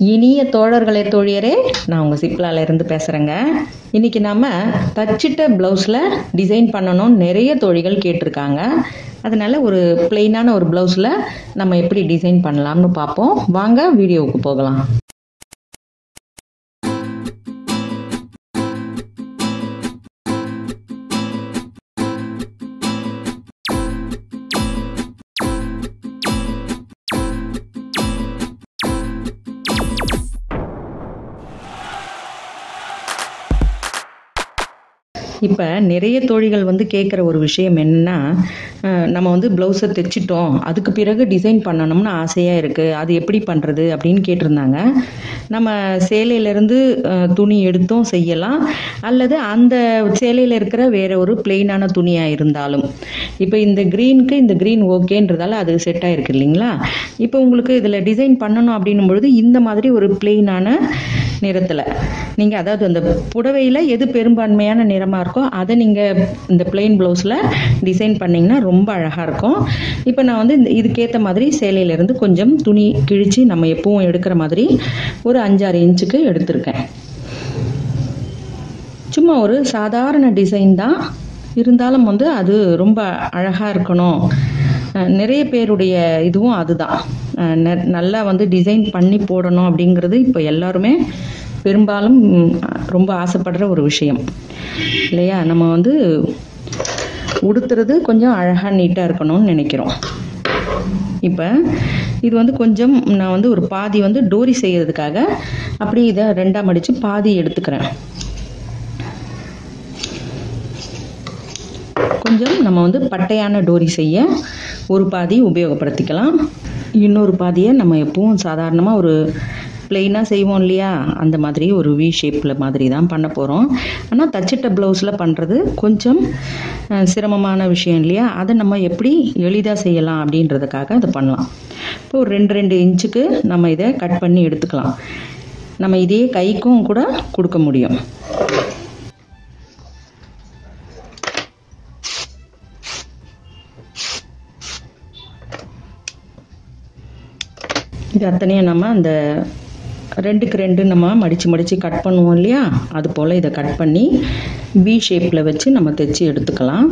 இனிய தோழர்களே தோழியரே, நான் உங்கள் சிப்லால இருந்து பேசுகிறேங்க. இன்றைக்கி நாம் தச்சிட்ட ப்ளவுஸில் டிசைன் பண்ணணும்னு நிறைய தோழிகள் கேட்டிருக்காங்க. அதனால் ஒரு பிளெயினான ஒரு ப்ளவுஸில் நம்ம எப்படி டிசைன் பண்ணலாம்னு பார்ப்போம். வாங்க வீடியோவுக்கு போகலாம். இப்போ நிறைய தோழிகள் கேட்குற ஒரு விஷயம் என்னென்னா, நம்ம ப்ளவுஸை தைச்சிட்டோம், அதுக்கு பிறகு டிசைன் பண்ணணும்னு ஆசையாக இருக்குது, அது எப்படி பண்ணுறது அப்படின்னு கேட்டிருந்தாங்க. நம்ம சேலையிலேருந்து துணி எடுத்தும் செய்யலாம், அல்லது அந்த சேலையில் இருக்கிற வேற ஒரு பிளெயினான துணியாக இருந்தாலும். இப்போ இந்த க்ரீனுக்கு இந்த க்ரீன் ஓகேன்றதால அது செட் ஆகிருக்கு இல்லைங்களா. இப்போ உங்களுக்கு இதில் டிசைன் பண்ணணும் அப்படின்னும் பொழுது இந்த மாதிரி ஒரு பிளெயினான நிறத்தில் நீங்கள், அதாவது அந்த புடவையில் எது பெரும்பான்மையான நிறமாக இருக்கோ அதை நீங்கள் இந்த பிளெயின் ப்ளவுஸில் டிசைன் பண்ணிங்கன்னா ரொம்ப அழகாக இருக்கும். இப்போ நான் இதுக்கேற்ற மாதிரி சேலையிலேருந்து கொஞ்சம் துணி கிழித்து நம்ம எப்பவும் எடுக்கிற மாதிரி ஒரு 5-6 இன்ச்சுக்கு எடுத்திருக்கேன். சும்மா ஒரு சாதாரண டிசைன் தான், இருந்தாலும் அது ரொம்ப அழகாக இருக்கணும். நிறைய பேருடைய இதுவும் அதுதான், நல்லா டிசைன் பண்ணி போடணும் அப்படிங்கிறது இப்போ எல்லாருமே பெரும்பாலும் ரொம்ப ஆசைப்படுற ஒரு விஷயம் இல்லையா. நம்ம உடுத்துறது கொஞ்சம் அழகாக நீட்டாக இருக்கணும்னு நினைக்கிறோம். இப்போ இது கொஞ்சம் நான் ஒரு பாதி டோரி செய்கிறதுக்காக அப்படி இதை 2ஆக மடித்து பாதி எடுத்துக்கிறேன். கொஞ்சம் நம்ம பட்டையான டோரி செய்ய ஒரு பாதி உபயோகப்படுத்திக்கலாம். இன்னொரு பாதியை நம்ம எப்பவும் சாதாரணமாக ஒரு பிளெயினாக செய்வோம் இல்லையா, அந்த மாதிரி ஒரு வி ஷேப்பில் மாதிரி தான் பண்ண போகிறோம். ஆனால் தச்சிட்ட ப்ளவுஸில் பண்ணுறது கொஞ்சம் சிரமமான விஷயம் இல்லையா, அதை நம்ம எப்படி எளிதாக செய்யலாம் அப்படின்றதுக்காக அதை பண்ணலாம். இப்போ ஒரு 2 இன்ச்சுக்கு நம்ம இதை கட் பண்ணி எடுத்துக்கலாம். நம்ம இதே கைக்கும் கூட கொடுக்க முடியும். இது அத்தனையும் நம்ம அந்த 2க்கு 2 நம்ம மடித்து கட் பண்ணுவோம் இல்லையா, அது போல் இதை கட் பண்ணி வி ஷேப்பில் வச்சு நம்ம தைச்சி எடுத்துக்கலாம்.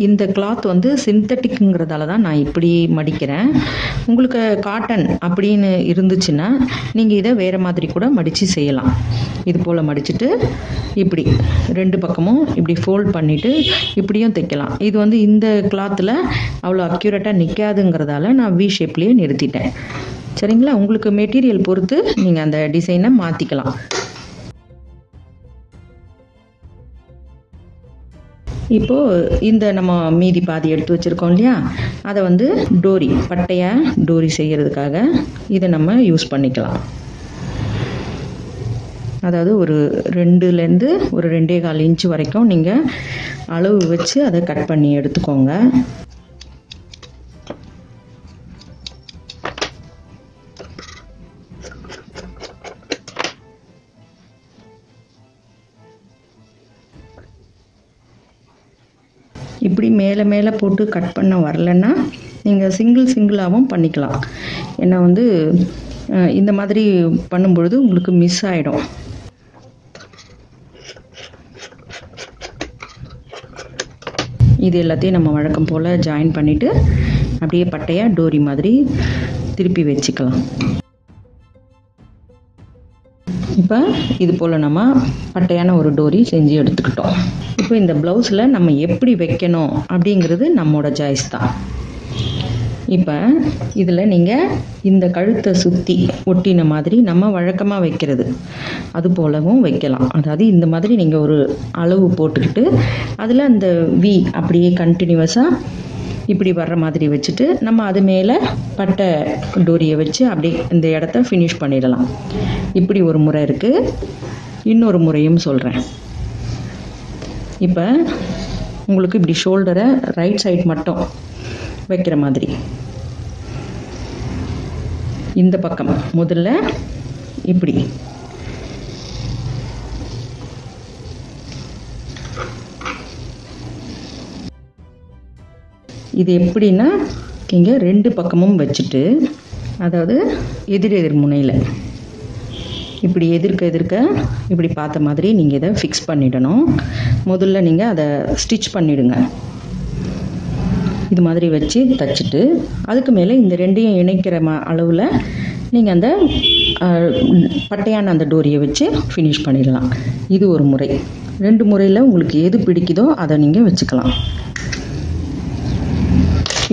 இந்த கிளாத் சிந்தட்டிக்குங்கிறதால தான் நான் இப்படி மடிக்கிறேன். உங்களுக்கு காட்டன் அப்படின்னு இருந்துச்சுன்னா நீங்கள் இதை வேறு மாதிரி கூட மடித்து செய்யலாம். இது போல் மடிச்சுட்டு இப்படி 2 பக்கமும் இப்படி ஃபோல்ட் பண்ணிவிட்டு இப்படியும் தைக்கலாம். இது இந்த கிளாத்தில் அவ்வளோ அக்யூரேட்டாக நிற்காதுங்கிறதால நான் வி ஷேப்லேயே நிறுத்திட்டேன். சரிங்களா. உங்களுக்கு மெட்டீரியல் பொறுத்து நீங்கள் அந்த டிசைனை மாற்றிக்கலாம். இப்போது இந்த நம்ம மீதி பாதி எடுத்து வச்சுருக்கோம் இல்லையா, அதை டோரி, பட்டையாக டோரி செய்கிறதுக்காக இதை நம்ம யூஸ் பண்ணிக்கலாம். அதாவது ஒரு 2லேருந்து ஒரு 2.25 இன்ச்சு வரைக்கும் நீங்கள் அளவு வச்சு அதை கட் பண்ணி எடுத்துக்கோங்க. இப்படி மேலே மேலே போட்டு கட் பண்ண வரலன்னா நீங்கள் சிங்கிளாகவும் பண்ணிக்கலாம். ஏன்னா இந்த மாதிரி பண்ணும்பொழுது உங்களுக்கு மிஸ் ஆகிடும். இது எல்லாத்தையும் நம்ம வழக்கம் போல் ஜாயின் பண்ணிவிட்டு அப்படியே பட்டையாக டோரி மாதிரி திருப்பி வச்சுக்கலாம். இப்போ இது போல் நம்ம பட்டையான ஒரு டோரி செஞ்சு எடுத்துக்கிட்டோம். இப்போ இந்த ப்ளவுஸில் நம்ம எப்படி வைக்கணும் அப்படிங்கிறது நம்மளோட சாய்ஸ் தான். இப்போ இதில் நீங்கள் இந்த கழுத்தை சுற்றி ஒட்டின மாதிரி நம்ம வழக்கமாக வைக்கிறது அது போலவும் வைக்கலாம். அதாவது இந்த மாதிரி நீங்கள் ஒரு அளவு போட்டுக்கிட்டு அதில் அந்த வி அப்படியே கண்டினியூவஸாக இப்படி வர்ற மாதிரி வச்சுட்டு நம்ம அது மேலே பட்டை டோரியை வச்சு அப்படியே இந்த இடத்த ஃபினிஷ் பண்ணிடலாம். இப்படி ஒரு முறை இருக்குது. இன்னொரு முறையும் சொல்கிறேன். இப்போ உங்களுக்கு இப்படி ஷோல்டரை ரைட் சைட் மட்டும் வைக்கிற மாதிரி. இந்த பக்கம் முதல்ல இப்படி இது எப்படின்னா இங்கே 2 பக்கமும் வச்சுட்டு, அதாவது எதிர் முனையில் இப்படி எதிர்க்க இப்படி பார்த்த மாதிரி நீங்கள் இதை ஃபிக்ஸ் பண்ணிடணும். முதல்ல நீங்கள் அதை ஸ்டிச் பண்ணிவிடுங்க. இது மாதிரி வச்சு தச்சுட்டு அதுக்கு மேலே இந்த ரெண்டையும் இணைக்கிற அளவில் நீங்கள் அந்த பட்டையான அந்த டோரியை வச்சு ஃபினிஷ் பண்ணிடலாம். இது ஒரு முறை. 2 முறையில் உங்களுக்கு எது பிடிக்குதோ அதை நீங்கள் வச்சுக்கலாம்.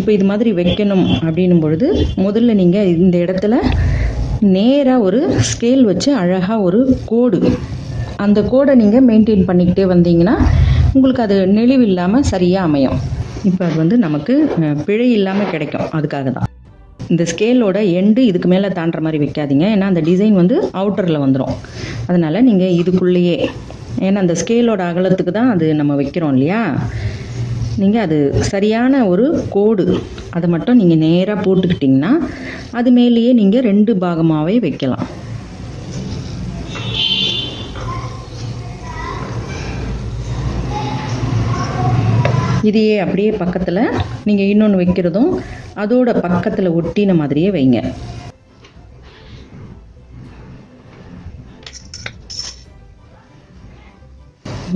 இப்போ இது மாதிரி வைக்கணும் அப்படின்னும் பொழுது முதல்ல நீங்கள் இந்த இடத்துல நேராக ஒரு ஸ்கேல் வச்சு அழகாக ஒரு கோடு, அந்த கோடை நீங்கள் மெயின்டைன் பண்ணிக்கிட்டே வந்தீங்கன்னா உங்களுக்கு அது நெளிவு இல்லாமல் சரியாக அமையும். இப்போ அது வந்து நமக்கு பிழை இல்லாமல் கிடைக்கும். அதுக்காக தான் இந்த ஸ்கேலோட எண்டு இதுக்கு மேலே தாண்டுற மாதிரி வைக்காதீங்க. ஏன்னா அந்த டிசைன் வந்து அவுட்டரில் வந்துடும். அதனால் நீங்கள் இதுக்குள்ளேயே, ஏன்னா அந்த ஸ்கேலோட அகலத்துக்கு தான் அது நம்ம வைக்கிறோம் இல்லையா, நீங்கள் அது சரியான ஒரு கோடு அதை மட்டும் நீங்கள் நேராக போட்டுக்கிட்டிங்கன்னா அது மேலேயே நீங்கள் 2 பாகமாகவே வைக்கலாம். இதையே அப்படியே பக்கத்தில் நீங்கள் இன்னொன்று வைக்கிறதும் அதோட பக்கத்தில் ஒட்டின மாதிரியே வைங்க.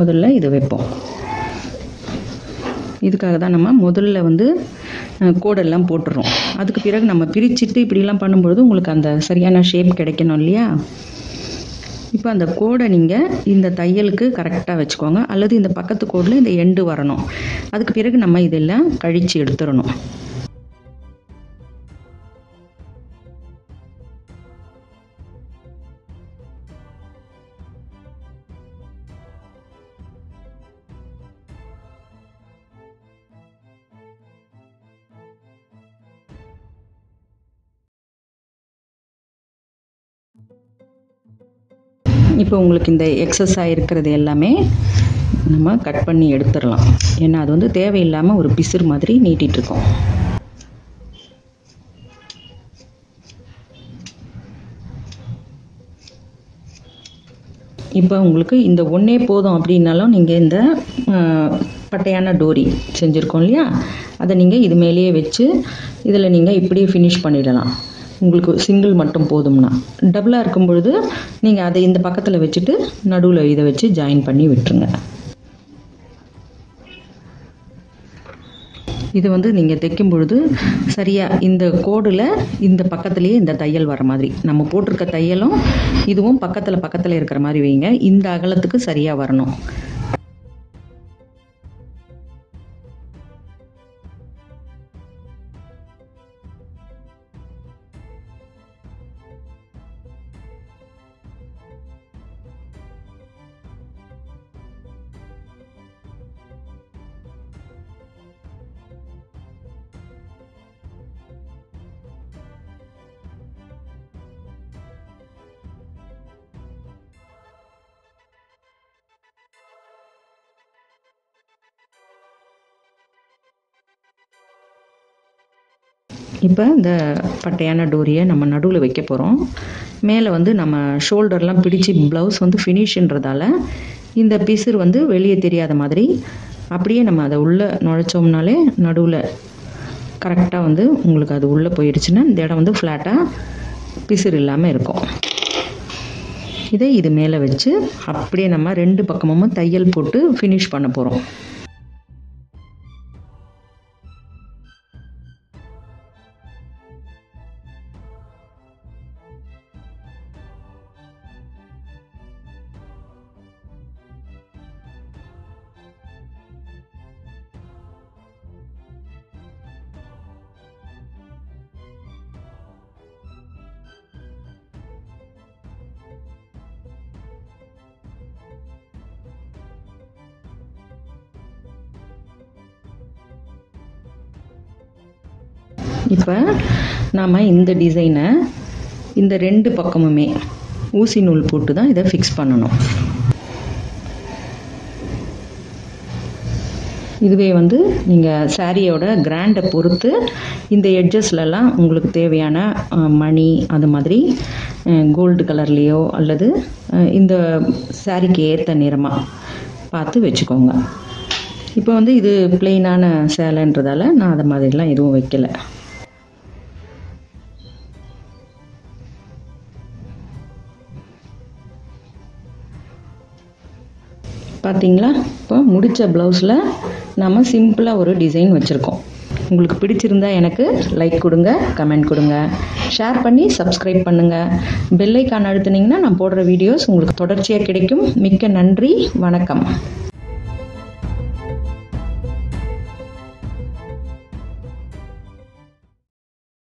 முதல்ல இது வைப்போம். இதுக்காக தான் நம்ம முதல்ல வந்து கோடெல்லாம் போட்டுறோம். அதுக்கு பிறகு நம்ம பிரிச்சுட்டு இப்படிலாம் பண்ணும்பொழுது உங்களுக்கு அந்த சரியான ஷேப் கிடைக்கணும் இல்லையா. இப்போ அந்த கோடை நீங்கள் இந்த தையலுக்கு கரெக்டாக வச்சுக்கோங்க, அல்லது இந்த பக்கத்து கோடில் இந்த எண்டு வரணும். அதுக்கு பிறகு நம்ம இதெல்லாம் கழித்து எடுத்துடணும். இப்போ உங்களுக்கு இந்த எக்ஸஸாக இருக்கிறது எல்லாமே நம்ம கட் பண்ணி எடுத்துடலாம். ஏன்னா அது வந்து தேவையில்லாமல் ஒரு பிசுறு மாதிரி நீட்டிகிட்ருக்கோம். இப்போ உங்களுக்கு இந்த ஒன்றே போதும் அப்படின்னாலும் நீங்கள் இந்த பட்டையான டோரி செஞ்சுருக்கோம் இல்லையா, அதை நீங்கள் இது மேலேயே வச்சு இதில் நீங்கள் இப்படியே ஃபினிஷ் பண்ணிடலாம். உங்களுக்கு சிங்கிள் மட்டும் போதும்னா. டபுளாக இருக்கும் பொழுது நீங்கள் அதை இந்த பக்கத்தில் வச்சுட்டு நடுவில் இதை வச்சு ஜாயின் பண்ணி விட்டுருங்க. இது வந்து நீங்கள் தைக்கும் பொழுது சரியாக இந்த கோடில் இந்த பக்கத்துலேயே இந்த தையல் வர மாதிரி, நம்ம போட்டிருக்க தையலும் இதுவும் பக்கத்தில் இருக்கிற மாதிரி வைங்க. இந்த அகலத்துக்கு சரியாக வரணும். இப்போ இந்த பட்டையான டோரியை நம்ம நடுவில் வைக்க போகிறோம். மேலே வந்து நம்ம ஷோல்டர்லாம் பிடிச்சி ப்ளவுஸ் வந்து ஃபினிஷ்ன்றதால இந்த பிசுறு வந்து வெளியே தெரியாத மாதிரி அப்படியே நம்ம அதை உள்ளே நுழைச்சோம்னாலே நடுவில் கரெக்டாக வந்து உங்களுக்கு அது உள்ளே போயிடுச்சுன்னா இந்த இடம் வந்து ஃப்ளாட்டாக பிசுறு இல்லாமல் இருக்கும். இதை இது மேலே வச்சு அப்படியே நம்ம 2 பக்கமும் தையல் போட்டு ஃபினிஷ் பண்ண போகிறோம். இப்போ நாம் இந்த டிசைனை இந்த 2 பக்கமுமே ஊசி நூல் போட்டு தான் இதை ஃபிக்ஸ் பண்ணணும். இதுவே வந்து நீங்கள் சாரியோட கிராண்டை பொறுத்து இந்த எட்ஜஸ்லலாம் உங்களுக்கு தேவையான மணி அது மாதிரி கோல்டு கலர்லேயோ அல்லது இந்த சாரிக்கு ஏற்ற நிறமாக பார்த்து வச்சுக்கோங்க. இப்போ வந்து இது பிளெயினான சேலைன்றதால நான் அது மாதிரிலாம் எதுவும் வைக்கலை. பார்த்தீங்களா, இப்போ முடித்த ப்ளவுஸில் நம்ம சிம்பிளாக ஒரு டிசைன் வச்சுருக்கோம். உங்களுக்கு பிடிச்சிருந்தா எனக்கு லைக் கொடுங்க, கமெண்ட் கொடுங்க, ஷேர் பண்ணி சப்ஸ்கிரைப் பண்ணுங்கள். பெல் ஐக்கான் அழுத்துனீங்கன்னா நான் போடுற வீடியோஸ் உங்களுக்கு தொடர்ச்சியாக கிடைக்கும். மிக்க நன்றி, வணக்கம்.